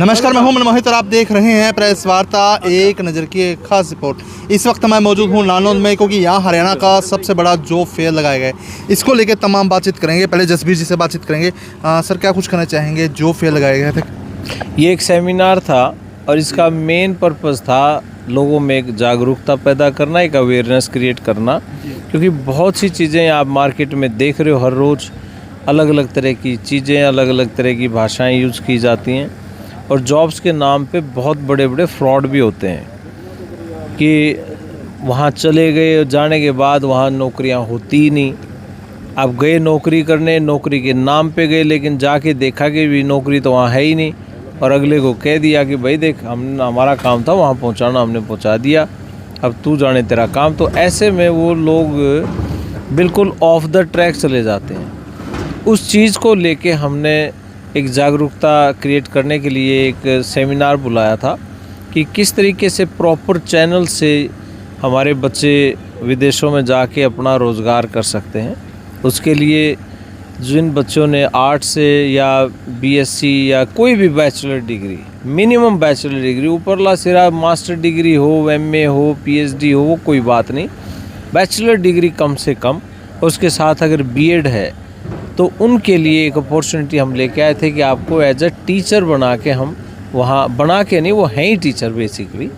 नमस्कार, मैं हूं मन मोहित और आप देख रहे हैं प्रेस वार्ता एक नज़र की एक खास रिपोर्ट। इस वक्त मैं मौजूद हूं नानौद में, क्योंकि यहाँ हरियाणा का सबसे बड़ा जॉब फेयर लगाया गया है। इसको लेकर तमाम बातचीत करेंगे। पहले जसबीर जी से बातचीत करेंगे। सर, क्या कुछ कहना चाहेंगे? जॉब फेयर लगाया गया था, ये एक सेमिनार था और इसका मेन पर्पस था लोगों में एक जागरूकता पैदा करना, एक अवेयरनेस क्रिएट करना, क्योंकि बहुत सी चीज़ें आप मार्केट में देख रहे हो। हर रोज़ अलग अलग तरह की चीज़ें, अलग अलग तरह की भाषाएं यूज़ की जाती हैं और जॉब्स के नाम पे बहुत बड़े बड़े फ्रॉड भी होते हैं कि वहाँ चले गए, जाने के बाद वहाँ नौकरियाँ होती ही नहीं। आप गए नौकरी करने, नौकरी के नाम पे गए, लेकिन जाके देखा कि भी नौकरी तो वहाँ है ही नहीं और अगले को कह दिया कि भाई देख, हमारा काम था वहाँ पहुँचाना, हमने पहुँचा दिया, अब तू जाने तेरा काम। तो ऐसे में वो लोग बिल्कुल ऑफ द ट्रैक चले जाते हैं। उस चीज़ को लेके हमने एक जागरूकता क्रिएट करने के लिए एक सेमिनार बुलाया था कि किस तरीके से प्रॉपर चैनल से हमारे बच्चे विदेशों में जाके अपना रोज़गार कर सकते हैं। उसके लिए जिन बच्चों ने आर्ट से या बीएससी या कोई भी bachelor degree, minimum bachelor degree, ऊपरला सिरा मास्टर डिग्री हो, एमए हो, पीएचडी हो, वो कोई बात नहीं, बैचलर डिग्री कम से कम, उसके साथ अगर बीएड है तो उनके लिए एक अपॉर्चुनिटी हम लेके आए थे कि आपको एज अ टीचर बना के, हम वहाँ बना के नहीं, वो हैं ही टीचर बेसिकली,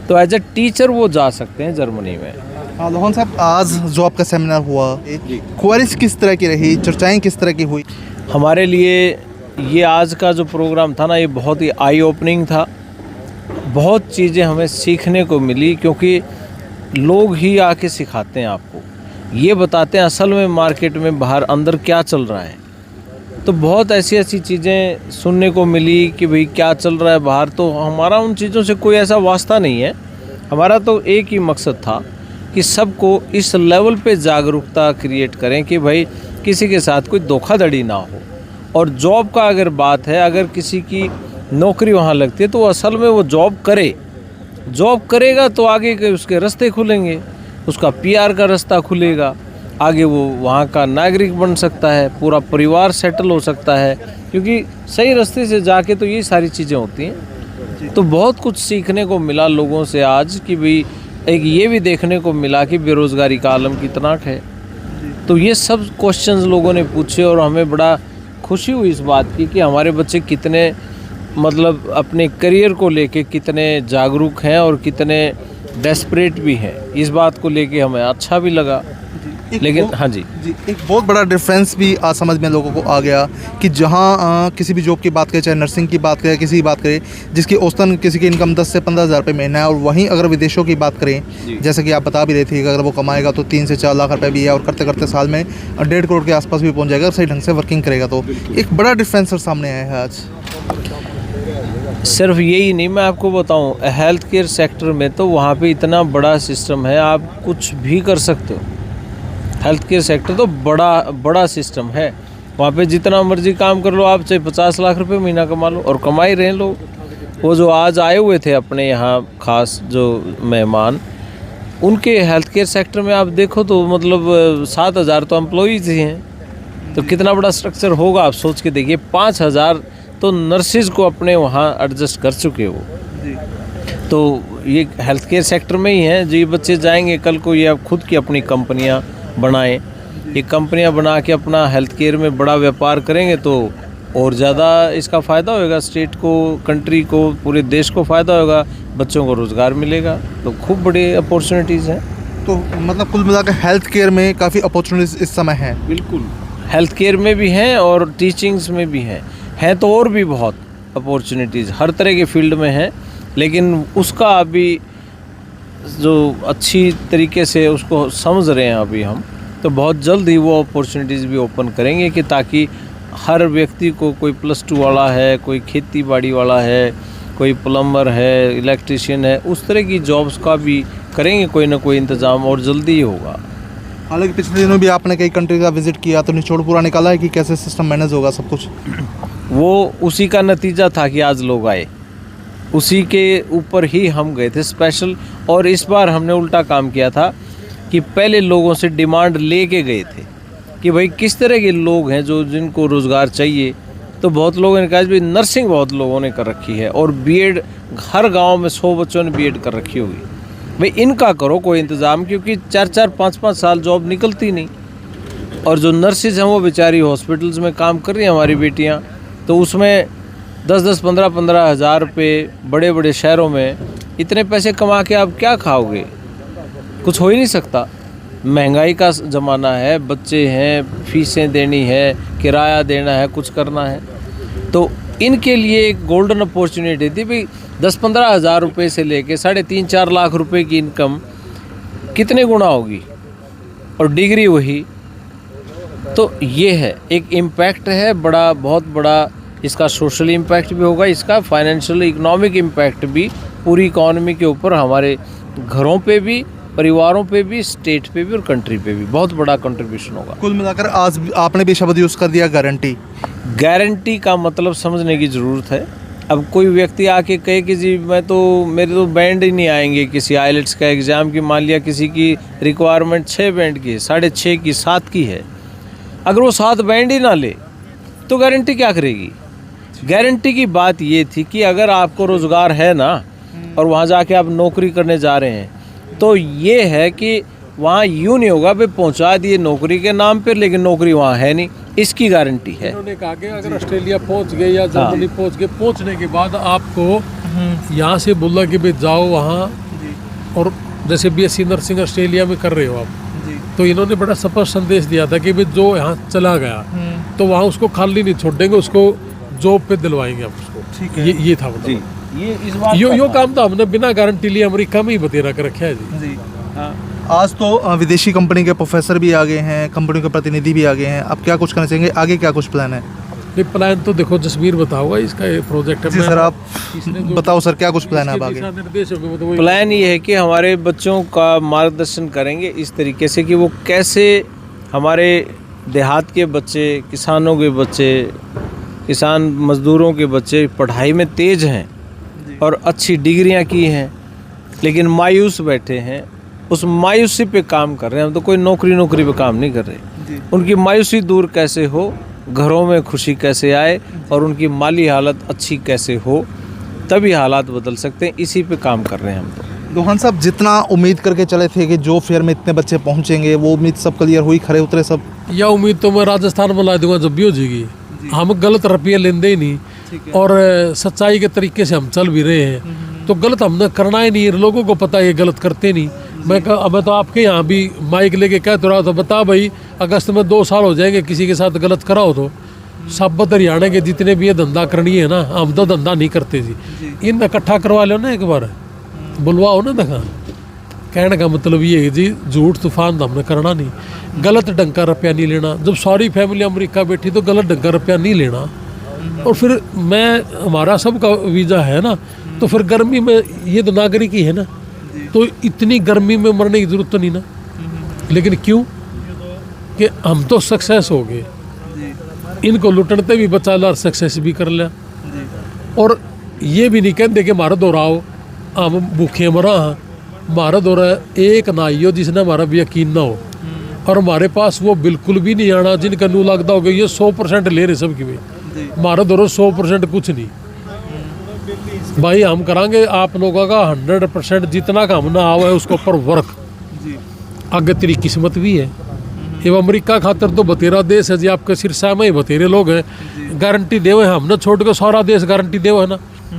तो एज अ टीचर वो जा सकते हैं जर्मनी में। हाँ लोहन साहब, आज जो आपका सेमिनार हुआ, क्वेरीज किस तरह की रही, चर्चाएं किस तरह की हुई? हमारे लिए ये आज का जो प्रोग्राम था ना, ये बहुत ही आई ओपनिंग था। बहुत चीज़ें हमें सीखने को मिली, क्योंकि लोग ही आके सिखाते हैं आपको, ये बताते हैं असल में मार्केट में बाहर अंदर क्या चल रहा है। तो बहुत ऐसी ऐसी चीज़ें सुनने को मिली कि भाई क्या चल रहा है बाहर। तो हमारा उन चीज़ों से कोई ऐसा वास्ता नहीं है। हमारा तो एक ही मकसद था कि सबको इस लेवल पे जागरूकता क्रिएट करें कि भाई किसी के साथ कोई धोखाधड़ी ना हो। और जॉब का अगर बात है, अगर किसी की नौकरी वहाँ लगती है तो असल में वो जॉब करे, जॉब करेगा तो आगे के उसके रास्ते खुलेंगे, उसका पीआर का रास्ता खुलेगा, आगे वो वहाँ का नागरिक बन सकता है, पूरा परिवार सेटल हो सकता है, क्योंकि सही रास्ते से जाके तो ये सारी चीज़ें होती हैं। तो बहुत कुछ सीखने को मिला लोगों से आज कि भाई एक ये भी देखने को मिला कि बेरोज़गारी का आलम कितना है। तो ये सब क्वेश्चंस लोगों ने पूछे और हमें बड़ा खुशी हुई इस बात की कि हमारे बच्चे कितने मतलब अपने करियर को लेके कितने जागरूक हैं और कितने डेस्परेट भी हैं। इस बात को लेके हमें अच्छा भी लगा। लेकिन हाँ जी, एक बहुत बड़ा डिफरेंस भी आज समझ में लोगों को आ गया कि जहाँ किसी भी जॉब की बात करें, चाहे नर्सिंग की बात करें, किसी की बात करें जिसकी औसतन किसी की इनकम 10 से 15 हज़ार रुपये महीना है, और वहीं अगर विदेशों की बात करें, जैसे कि आप बता भी रहे थे कि अगर वो कमाएगा तो 3 से 4 लाख रुपये भी है, और करते करते साल में 1.5 करोड़ के आसपास भी पहुँच जाएगा, सही ढंग से वर्किंग करेगा। तो एक बड़ा डिफरेंस सामने आया है आज। सिर्फ यही नहीं, मैं आपको बताऊं, हेल्थ केयर सेक्टर में तो वहाँ पे इतना बड़ा सिस्टम है, आप कुछ भी कर सकते हो। हेल्थ केयर सेक्टर तो बड़ा सिस्टम है, वहाँ पे जितना मर्जी काम कर लो आप, चाहे 50 लाख रुपए महीना कमा लो, और कमा ही रहे हैं लोग। वो जो आज आए हुए थे अपने यहाँ खास जो मेहमान, उनके हेल्थ केयर सेक्टर में आप देखो तो मतलब 7,000 तो एम्प्लॉयज़ ही हैं। तो कितना बड़ा स्ट्रक्चर होगा आप सोच के देखिए। 5,000 तो नर्सिज़ को अपने वहाँ एडजस्ट कर चुके वो। तो ये हेल्थ केयर सेक्टर में ही हैं जो ये बच्चे जाएंगे कल को, ये अब खुद की अपनी कंपनियाँ बनाएं, ये कंपनियाँ बना के अपना हेल्थ केयर में बड़ा व्यापार करेंगे तो और ज़्यादा इसका फ़ायदा होगा स्टेट को, कंट्री को, पूरे देश को फ़ायदा होगा, बच्चों को रोज़गार मिलेगा। तो खूब बड़ी अपॉर्चुनिटीज़ हैं। तो मतलब कुल मिलाकर हेल्थ केयर में काफ़ी अपॉर्चुनिटीज़ इस समय हैं। बिल्कुल, हेल्थ केयर में भी हैं और टीचिंग्स में भी हैं तो और भी बहुत अपॉर्चुनिटीज़ हर तरह के फील्ड में हैं। लेकिन उसका अभी जो अच्छी तरीके से उसको समझ रहे हैं अभी हम, तो बहुत जल्द ही वो अपॉर्चुनिटीज़ भी ओपन करेंगे कि ताकि हर व्यक्ति को, कोई +2 वाला है, कोई खेती बाड़ी वाला है, कोई प्लम्बर है, इलेक्ट्रिशियन है, उस तरह की जॉब्स का भी करेंगे कोई ना कोई इंतज़ाम, और जल्दी ही होगा। हालांकि पिछले दिनों भी आपने कई कंट्री का विजिट किया, तो निचोड़ पूरा निकाला है कि कैसे सिस्टम मैनेज होगा सब कुछ। वो उसी का नतीजा था कि आज लोग आए, उसी के ऊपर ही हम गए थे स्पेशल। और इस बार हमने उल्टा काम किया था कि पहले लोगों से डिमांड ले के गए थे कि भाई किस तरह के लोग हैं जो जिनको रोज़गार चाहिए, तो बहुत लोगों ने कहा भी नर्सिंग बहुत लोगों ने कर रखी है, और बीएड हर गांव में 100 बच्चों ने बीएड कर रखी होगी। भाई इनका करो कोई इंतज़ाम, क्योंकि 4-4, 5-5 साल जॉब निकलती नहीं। और जो नर्सिस हैं वो बेचारी हॉस्पिटल्स में काम कर रही हैं हमारी बेटियाँ, तो उसमें 10-10, 15-15 हज़ार रुपये बड़े बड़े शहरों में इतने पैसे कमा के आप क्या खाओगे? कुछ हो ही नहीं सकता। महंगाई का ज़माना है, बच्चे हैं, फीसें देनी है, किराया देना है, कुछ करना है। तो इनके लिए एक गोल्डन अपॉर्चुनिटी थी भाई। 10-15 हज़ार रुपये से लेके 3.5-4 लाख रुपए की इनकम कितने गुना होगी, और डिग्री वही। तो ये है एक इम्पैक्ट है बड़ा, बहुत बड़ा। इसका सोशल इम्पैक्ट भी होगा, इसका फाइनेंशियल इकोनॉमिक इम्पैक्ट भी पूरी इकॉनमी के ऊपर, हमारे घरों पे भी, परिवारों पे भी, स्टेट पे भी और कंट्री पे भी बहुत बड़ा कंट्रीब्यूशन होगा। कुल मिलाकर आज आपने भी शब्द यूज़ कर दिया गारंटी। गारंटी का मतलब समझने की ज़रूरत है। अब कोई व्यक्ति आके कहे कि जी मेरे तो बैंड ही नहीं आएंगे किसी आइलेट्स का एग्ज़ाम की, मान लिया किसी की रिक्वायरमेंट 6 बैंड की है, 6.5 की, 7 की है, अगर वो 7 बैंड ही ना ले तो गारंटी क्या करेगी? गारंटी की बात ये थी कि अगर आपको रोज़गार है ना, और वहाँ जाके आप नौकरी करने जा रहे हैं, तो ये है कि वहाँ यूँ नहीं होगा भाई पहुँचा दिए नौकरी के नाम पर, लेकिन नौकरी वहाँ है नहीं, इसकी गारंटी है। उन्होंने कहा कि अगर ऑस्ट्रेलिया पहुँच गए या जर्मनी पहुँच गए, पहुँचने के बाद आपको यहाँ से बोला कि भाई जाओ वहाँ, और जैसे BSc नर्सिंग ऑस्ट्रेलिया में कर रहे हो आप, तो इन्होंने बड़ा स्पष्ट संदेश दिया था कि भाई जो यहाँ चला गया तो वहाँ उसको खाली नहीं छोड़ देंगे, उसको जॉब पे दिलवाएंगे आप उसको। ठीक है, ये था मतलब ये इस बात यो काम तो हमने बिना गारंटी लिए अमेरिका में ही बतेरा कर रखा है जी। हाँ। आज तो विदेशी कंपनी के प्रोफेसर भी आ गए हैं, कंपनी के प्रतिनिधि भी आ गए हैं। अब क्या कुछ करना चाहेंगे, आगे क्या कुछ प्लान है? ये प्लान तो देखो जसवीर बताओगा, इसका ये प्रोजेक्ट है। जी सर, आप बताओ सर, क्या कुछ प्लान है अब आगे? प्लान ये है कि हमारे बच्चों का मार्गदर्शन करेंगे इस तरीके से कि वो कैसे हमारे देहात के बच्चे, किसानों के बच्चे, किसान मज़दूरों के बच्चे पढ़ाई में तेज़ हैं और अच्छी डिग्रियां की हैं, लेकिन मायूस बैठे हैं, उस मायूसी पे काम कर रहे हैं। हम तो कोई नौकरी पे काम नहीं कर रहे। उनकी मायूसी दूर कैसे हो, घरों में खुशी कैसे आए, और उनकी माली हालत अच्छी कैसे हो, तभी हालात बदल सकते हैं। इसी पे काम कर रहे हैं हम तो। दोहान साहब, जितना उम्मीद करके चले थे कि जो फेयर में इतने बच्चे पहुंचेंगे, वो उम्मीद सब क्लियर हुई, खरे उतरे सब? यह उम्मीद तो मैं राजस्थान में ला दूंगा जब भी हो जाएगी। हम गलत रुपये लेंदे ही नहीं, और सच्चाई के तरीके से हम चल भी रहे हैं, तो गलत हमने करना ही नहीं। लोगों को पता है ये गलत करते नहीं। मैं तो आपके यहाँ भी माइक लेके कह तो रहा था, बता भाई अगस्त में 2 साल हो जाएंगे किसी के साथ गलत कराओ तो सब हरियाणा के जितने भी ये धंधा करनी है ना, हम तो धंधा नहीं करते जी। इन इकट्ठा करवा लो ना, एक बार बुलवाओ ना, देखा। कहने का मतलब ये है जी, झूठ तूफान तो हमने करना नहीं, गलत ढंग का रुपया नहीं लेना। जब सारी फैमिली अमेरिका बैठी तो गलत ढंग का रुपया नहीं लेना। और फिर हमारा सबका वीज़ा है ना, तो फिर गर्मी में ये तो नागरिक ही है ना, तो इतनी गर्मी में मरने की जरूरत तो नहीं ना। लेकिन क्यों कि हम तो सक्सेस हो गए, इनको लुटनते भी बचा ला, सक्सेस भी कर लिया। और ये भी नहीं कहते कि मारा दोहराओ, हम भूखे मरा हाँ, मारा दोहरा एक ना आइयो जिसने हमारा भी यकीन ना हो। और हमारे पास वो बिल्कुल भी नहीं आना जिनका नू लगता हो गया ये 100% ले रहे सबकी में। मारा दोहरा 100% कुछ नहीं भाई, हम करांगे आप लोगों का 100% जितना का हम ना आवा है उसके ऊपर वर्क। आगे तेरी किस्मत भी है। ये अमेरिका खातर तो बतेरा देश है जी, आपके सिरसा में ही बतेरे लोग हैं, गारंटी देवे हैं। हमने छोड़ के सारा देश गारंटी देवे है ना,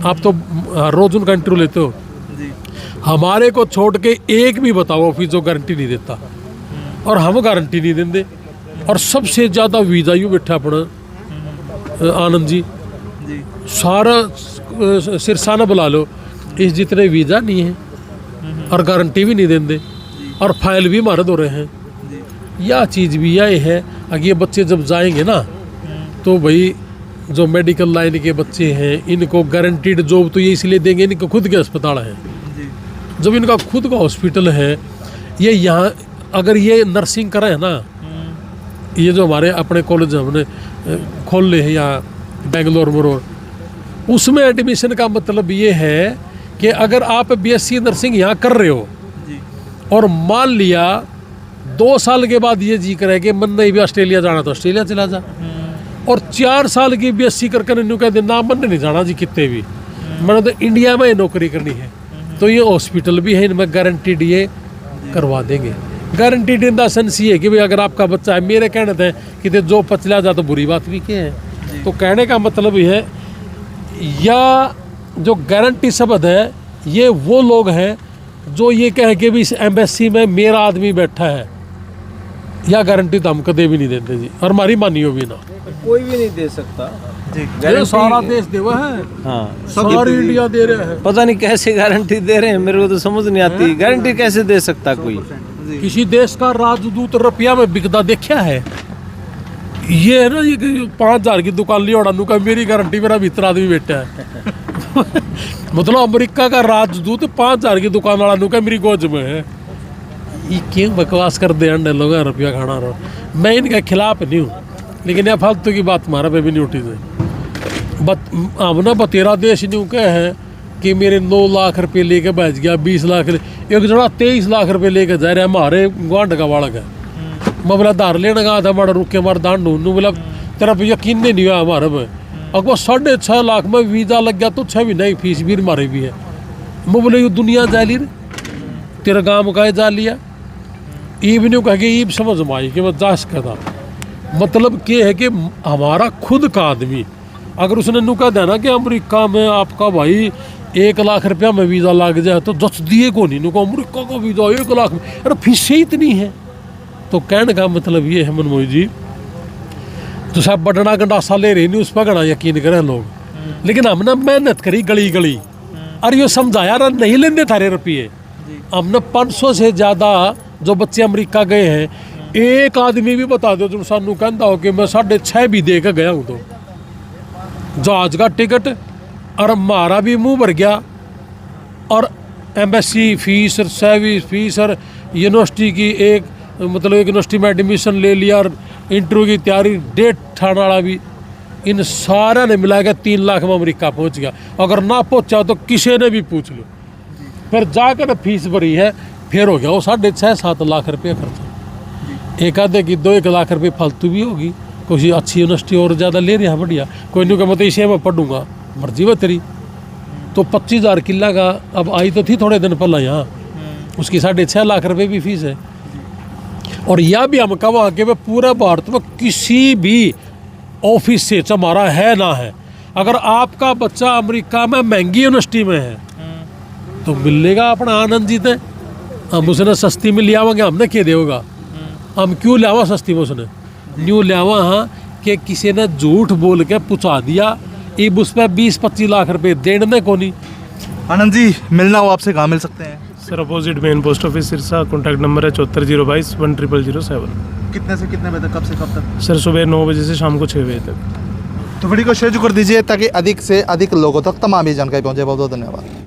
आप तो हर रोज उनका इंटरव्यू लेते हो। हमारे को छोड़ के एक भी बताओ ऑफिस जो गारंटी नहीं देता, और हम गारंटी नहीं देंगे। और सबसे ज़्यादा वीज़ा यू बैठा अपना आनंद जी, सारा सिरसा न बुला लो, इस जितने वीज़ा नहीं है और गारंटी भी नहीं देंगे, और फाइल भी मारे दो रहे हैं। यह चीज़ भी यह है, अगर ये बच्चे जब जाएंगे ना, तो भाई जो मेडिकल लाइन के बच्चे हैं इनको गारंटीड जॉब तो ये इसलिए देंगे, इनके खुद के अस्पताल हैं। जब इनका खुद का हॉस्पिटल है, ये यहाँ अगर ये नर्सिंग करें है ना, ये जो हमारे अपने कॉलेज हमने खोल ले हैं यहाँ बेंगलोर में, उसमें एडमिशन का मतलब ये है कि अगर आप BSc नर्सिंग यहाँ कर रहे हो और मान लिया 2 साल के बाद ये जी करे कि मन नहीं भी ऑस्ट्रेलिया जाना तो ऑस्ट्रेलिया चला जा, और 4 साल की BSc करके इन्हों कहते ना मैंने नहीं जाना जी कितने भी, मैंने तो इंडिया में नौकरी करनी है। तो ये हॉस्पिटल भी है, इनमें गारंटीड ये करवा देंगे। गारंटीड इन द सेंस ये है कि भाई अगर आपका बच्चा है, मेरे कहने थे कि जो पचला जा तो बुरी बात भी क्या है। तो कहने का मतलब ये है, या जो गारंटी शब्द है ये वो लोग हैं जो ये कहे कि भी इस एम्बेसी में मेरा आदमी बैठा है, या गारंटी तो हम कदे भी नहीं देते जी, और हमारी मानियो भी ना। कोई भी नहीं दे सकता ये गारंटी। सारा देश देवा है, हाँ, सारी इंडिया दे रहा है। पता नहीं कैसे गारंटी दे रहे हैं, मेरे को तो समझ नहीं आती। गारंटी कैसे दे सकता कोई? किसी देश का राजदूत रुपया में बिकता देखा है? ये है ना, ये 5,000 की दुकान लिया उड़ा का मेरी गारंटी, मेरा भीतर आदमी बैठा है। मतलब अमेरिका का राजदूत 5,000 की दुकान वाला नुका मेरी गोज में है। ये क्यों बकवास कर दे अंडे लोग रुपया खाना रहो। मैं इनके खिलाफ नहीं हूँ, लेकिन यह फालतू की बात मारा पे भी नहीं उठी थी। हम ना बतेरा देश नहीं कहे हैं कि मेरे 9 लाख रुपये लेके बैठ गया, 20 लाख एक जरा 23 लाख रुपये लेके जा रहे हैं। हमारे गुआंढ का बालक है, मैं बोला धार लेने का था, मारा रुके मार दान ढूंढू, बोला तेरा यकीन नहीं हुआ हमारे में। अगर 6.5 लाख में वीज़ा लग गया तो 6 महीने की फीस भी हमारे भी है। मैं बोले ये दुनिया जाली रे, तेरा गाँव का जा लिया ईब नहीं कह के ईब समझ में आई कि मैं जास करता। मतलब ये है कि हमारा खुद का आदमी अगर उसने नुका देना कि अमेरिका में आपका भाई 1 लाख रुपया में वीज़ा लग जाए तो जच दिए को नहीं, नुका अमेरिका का वीज़ा 1 लाख में, अरे फीस ही इतनी है। तो कहने का मतलब ये है मनमोही जी, तो सब बटना गंडासा ले रही नहीं, उस पर गणा यकीन करें लोग। लेकिन हमने मेहनत करी गली गली, अरे ये समझाया ना नहीं लेंदे थारे रुपये। हमने 500 से ज़्यादा जो बच्चे अमेरिका गए हैं, एक आदमी भी बता दो जो सानू कहता हो कि मैं 6.5 भी दे के गया हूँ। तो जहाज का टिकट और हमारा भी मुंह भर गया, और एम्बेसी फीस और सर्विस फीस और यूनिवर्सिटी की एक मतलब एक यूनिवर्सिटी में एडमिशन ले लिया और इंटरव्यू की तैयारी, डेट ठाने वाला भी, इन सारा ने मिला के 3 लाख में अमेरिका पहुंच गया। अगर ना पहुंचा तो किसी ने भी पूछ लो, फिर जाकर फीस भरी है, फिर हो गया वो 6.5-7 लाख रुपये खर्चा। एक आधे की 2-1 लाख रुपये फालतू भी होगी, कोई अच्छी यूनिवर्सिटी और ज़्यादा ले रही है बढ़िया, कोई नहीं कहा मतलब इसे मैं पढ़ूंगा, मर्जी वो तेरी। तो 25,000 किला का अब आई तो थी थोड़े दिन पहले यहाँ, उसकी 6.5 लाख रुपये भी फीस है। और यह भी हम कहा कि पूरे भारत में किसी भी ऑफिस से हमारा है ना है, अगर आपका बच्चा अमेरिका में महंगी यूनिवर्सिटी में है तो मिलेगा अपना आनंद जीते। हम उसने सस्ती में लिया हुआ हमने क्या देगा, हम क्यों लिया सस्ती में उसने न्यू लिया हाँ कि किसी ने झूठ बोल के पूछा दिया, अब उस पर 20-25 लाख रुपए देने को नहीं। आनंद जी, मिलना हो आपसे कहाँ मिल सकते हैं? Sir opposite main post office Sirsa, contact number है 7402 10007। कितने से कितने बजे तक, कब से कब तक? सर सुबह 9 बजे से शाम को 6 बजे तक। तो वीडियो को शेयर कर दीजिए ताकि अधिक से अधिक लोगों तक तमाम ये जानकारी पहुंचे। बहुत बहुत धन्यवाद।